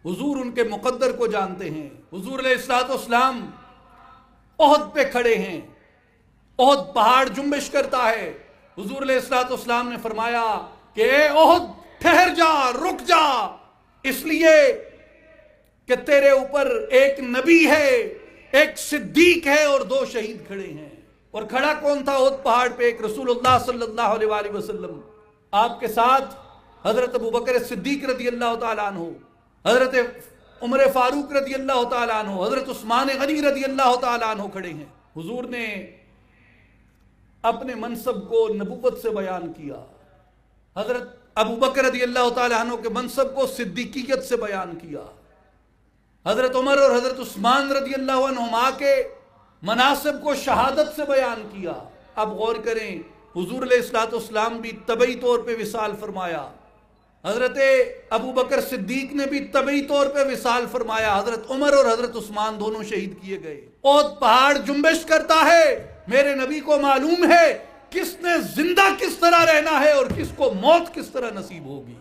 हुजूर उनके मुकद्दर को जानते हैं। हुजूर अलैहिस्सलाम ओहद पे खड़े हैं, ओहद पहाड़ जुम्बिश करता है। हुजूर अलैहिस्सलाम ने फरमाया कि ए ओहद ठहर जा, रुक जा, इसलिए कि तेरे ऊपर एक नबी है, एक सिद्दीक है और 2 शहीद खड़े हैं। और खड़ा कौन था ओहद पहाड़ पे? एक रसूलुल्लाह सल्लल्लाहु अलैहि वसल्लम, आपके साथ हजरत अबू बकर सिद्दीक रदी अल्लाह तआला अन्हु, हजरत उमर फारूक रदी अल्लाह तआला अन्हु, हजरत उस्मान गनी रदी अल्लाह तआला अन्हु खड़े हैं। हुजूर ने अपने मनसब को नबुव्वत से बयान किया, हजरत अबू बकर रदी अल्लाह तआला अन्हु के मनसब को सिद्दीकियत से बयान किया, हजरत उमर और हजरत उस्मान रदी अल्लाह अन्हुमा के मनासिब को शहादत से बयान किया। अब गौर करें, हुजूर अलैहिस्सलाम भी तबई तौर पे विसाल फरमाया, हजरत अबू बकर सिद्दीक ने भी तबई तौर पे विसाल फरमाया, हजरत उमर और हजरत उस्मान दोनों शहीद किए गए। ओहद पहाड़ जुम्बिश करता है, मेरे नबी को मालूम है किसने जिंदा किस तरह रहना है और किसको मौत किस तरह नसीब होगी।